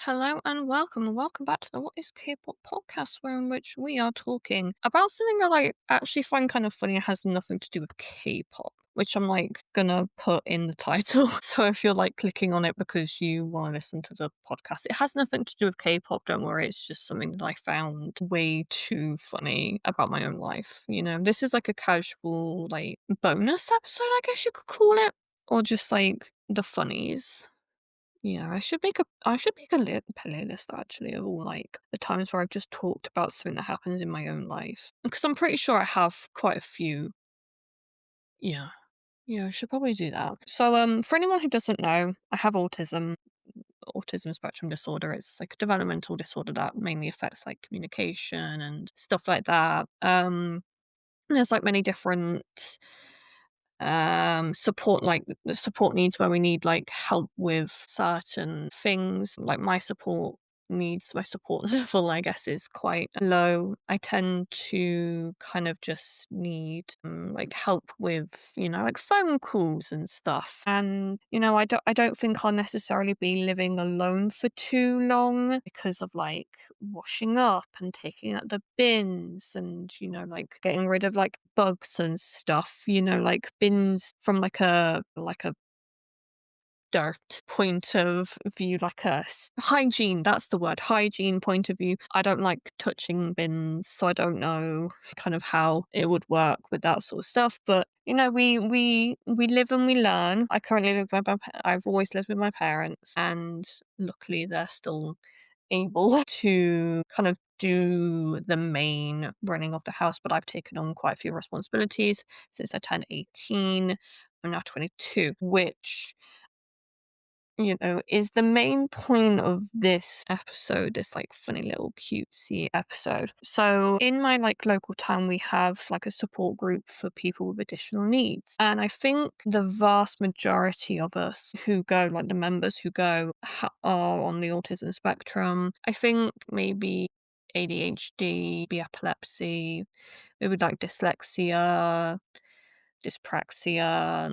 Hello and welcome. Welcome back to the What is K-pop podcast, where in which we are talking about something that I actually find kind of funny. It has nothing to do with K-pop, which I'm gonna put in the title. So if you're clicking on it because you want to listen to the podcast, it has nothing to do with K-pop. Don't worry, it's just something that I found way too funny about my own life. This is like a casual bonus episode, I guess you could call it, or just the funnies. Yeah, I should make a playlist actually of all the times where I've just talked about something that happens in my own life because I'm pretty sure I have quite a few. Yeah, yeah, I should probably do that. So, for anyone who doesn't know, I have autism spectrum disorder. It's like a developmental disorder that mainly affects communication and stuff like that. There's many different support, the support needs where we need help with certain things. My support level, I guess, is quite low. I tend to kind of just need help with phone calls and stuff. And I don't think I'll necessarily be living alone for too long because of washing up and taking out the bins and getting rid of bugs and stuff. Bins from like a dirt point of view, hygiene, that's the word, hygiene point of view. I don't like touching bins, so I don't know kind of how it would work with that sort of stuff. But we live and we learn. I currently live with I've always lived with my parents, and luckily they're still able to kind of do the main running of the house, but I've taken on quite a few responsibilities since I turned 18. I'm now 22, which is the main point of this episode, this funny little cutesy episode. So in my local town, we have a support group for people with additional needs. And I think the vast majority of us who go, the members who go, are on the autism spectrum. I think maybe ADHD, epilepsy, maybe dyslexia, dyspraxia,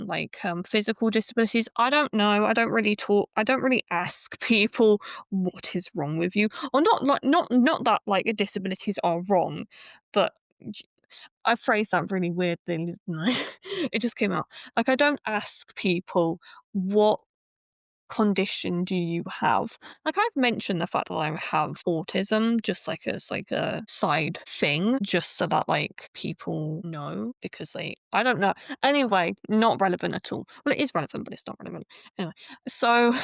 and physical disabilities. I don't know. I don't really ask people what is wrong with you. Or not that disabilities are wrong, but I phrased that really weirdly, didn't I? It just came out. I don't ask people what condition do you have. I've mentioned the fact that I have autism just as a side thing, just so that people know, because I don't know. Anyway, not relevant at all. Well, it is relevant, but it's not relevant. Anyway, so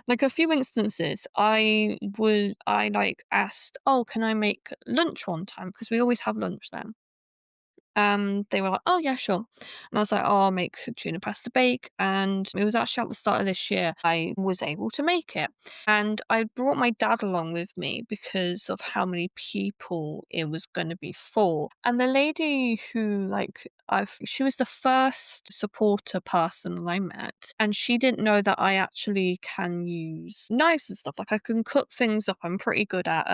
a few instances I asked, oh, can I make lunch one time? Because we always have lunch then. They were like, "Oh, yeah, sure." And I was like, "Oh, I'll make tuna pasta bake." And it was actually at the start of this year I was able to make it. And I brought my dad along with me because of how many people it was going to be for. And the lady who, she was the first supporter person that I met. And she didn't know that I actually can use knives and stuff. I can cut things up. I'm pretty good at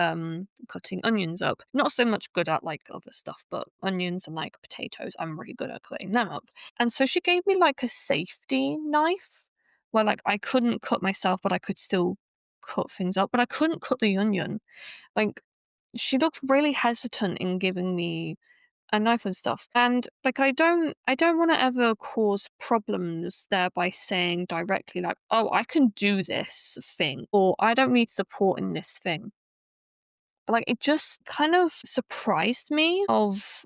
cutting onions up. Not so much good at other stuff, but onions and potatoes, I'm really good at cutting them up. And so she gave me a safety knife where I couldn't cut myself, but I could still cut things up, but I couldn't cut the onion. Like she looked really hesitant in giving me a knife and stuff. And I don't want to ever cause problems there by saying directly oh, I can do this thing, or I don't need support in this thing. It just kind of surprised me of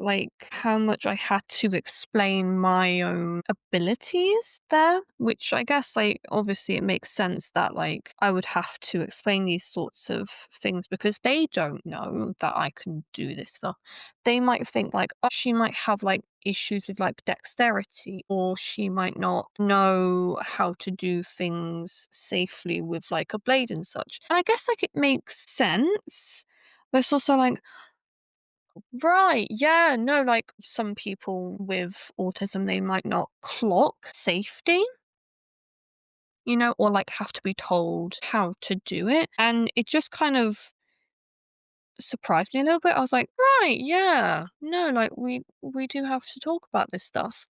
how much I had to explain my own abilities there, which I guess obviously it makes sense that I would have to explain these sorts of things because they don't know that I can do this stuff. They might think oh, she might have issues with dexterity, or she might not know how to do things safely with a blade and such. And I guess it makes sense, but it's also right, yeah, no, some people with autism, they might not clock safety, or have to be told how to do it. And it just kind of surprised me a little bit. I was like, right, yeah, no, we do have to talk about this stuff.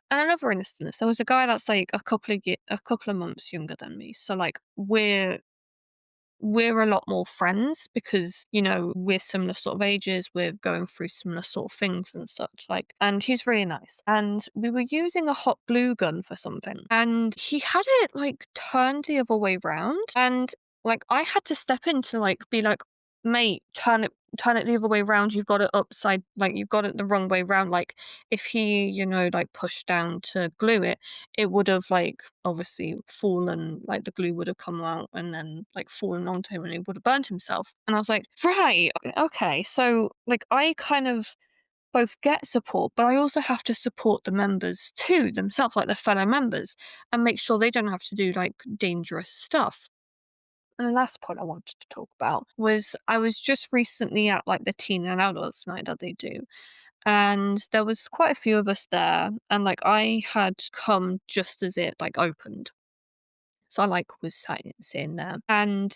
And another instance, there was a guy that's a couple of months younger than me. So we're we're a lot more friends because, we're similar sort of ages, we're going through similar sort of things and such, like, and he's really nice. And we were using a hot glue gun for something, and he had it like turned the other way round, and like I had to step in to like be like, mate, turn it the other way round. You've got it upside, like you've got it the wrong way round. Like if he, like pushed down to glue it, it would have like obviously fallen, like the glue would have come out and then like fallen onto him and he would have burnt himself. And I was like, right, okay. So like I kind of both get support, but I also have to support the members too themselves, like the fellow members, and make sure they don't have to do like dangerous stuff. And the last point I wanted to talk about was I was just recently at like the teen and adults night that they do. And there was quite a few of us there, and like I had come just as it like opened. So I like was sitting there. And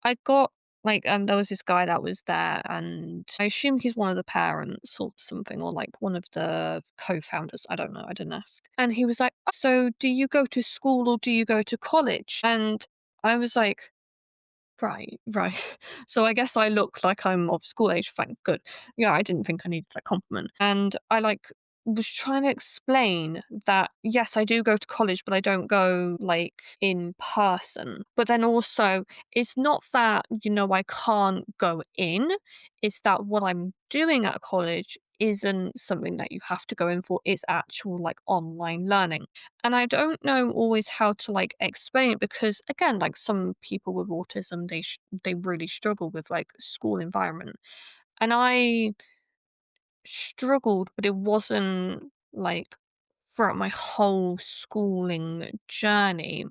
I got like there was this guy that was there, and I assume he's one of the parents or something, or like one of the co-founders. I don't know, I didn't ask. And he was like, "Oh, so do you go to school or do you go to college?" And I was like, right, right. So I guess I look like I'm of school age. Thank good. Yeah, I didn't think I needed that compliment. And I like was trying to explain that yes, I do go to college, but I don't go like in person. But then also, it's not that, I can't go in, it's that what I'm doing at college isn't something that you have to go in for. It's actual like online learning. And I don't know always how to like explain it because again, like some people with autism, they really struggle with like school environment. And I struggled, but it wasn't like throughout my whole schooling journey.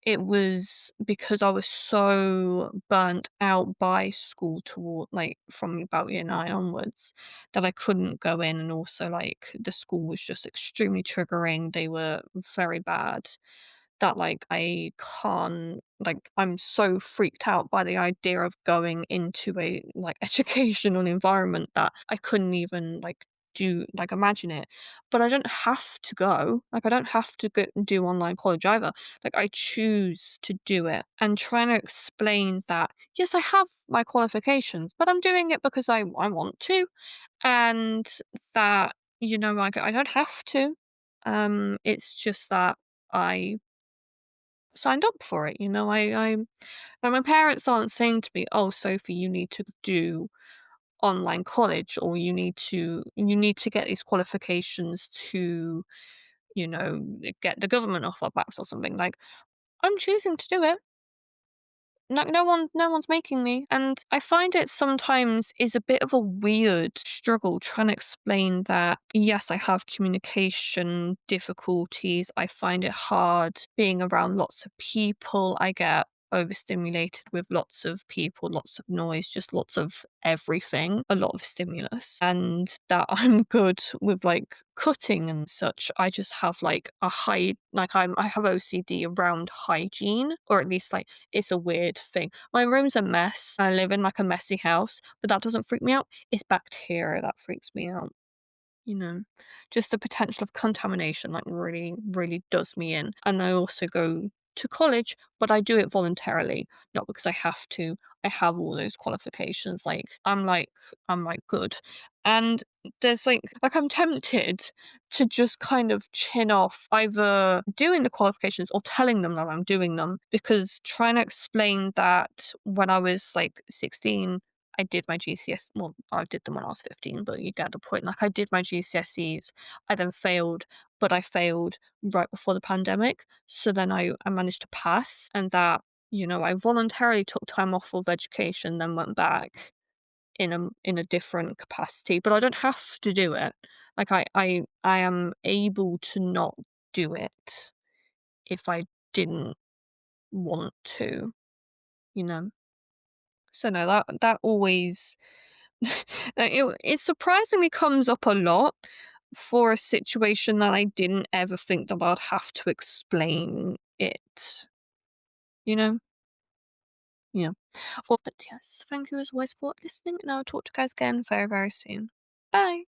It was because I was so burnt out by school toward like from about year 9 onwards that I couldn't go in, and also like the school was just extremely triggering. They were very bad that like I can't, like I'm so freaked out by the idea of going into a like educational environment that I couldn't even like do like imagine it. But I don't have to go. Like I don't have to go do online college either. Like I choose to do it, and trying to explain that yes, I have my qualifications, but I'm doing it because I want to, and that like I don't have to. It's just that I signed up for it. And my parents aren't saying to me, "Oh, Sophie, you need to do online college, or you need to get these qualifications to, get the government off our backs or something." Like I'm choosing to do it. Like no one's making me. And I find it sometimes is a bit of a weird struggle trying to explain that yes, I have communication difficulties. I find it hard being around lots of people. I get overstimulated with lots of people, lots of noise, just lots of everything, a lot of stimulus. And that I'm good with like cutting and such. I just have like a high like I have OCD around hygiene, or at least like it's a weird thing. My room's a mess. I live in like a messy house, but that doesn't freak me out. It's bacteria that freaks me out. You know, just the potential of contamination like really, really does me in. And I also go to college, but I do it voluntarily, not because I have to. I have all those qualifications. Like I'm like good. And there's like I'm tempted to just kind of chin off either doing the qualifications or telling them that I'm doing them, because trying to explain that when I was like 16 I did my GCS. Well, I did them when I was 15, but you get the point. Like I did my GCSEs. I then failed, but I failed right before the pandemic. So then I managed to pass, and that, I voluntarily took time off of education, then went back in a different capacity. But I don't have to do it. Like I am able to not do it if I didn't want to, you know. So no, that always it surprisingly comes up a lot for a situation that I didn't ever think that I'd have to explain it, you know? Yeah. Well, but yes, thank you as always for listening, and I'll talk to you guys again very, very soon. Bye.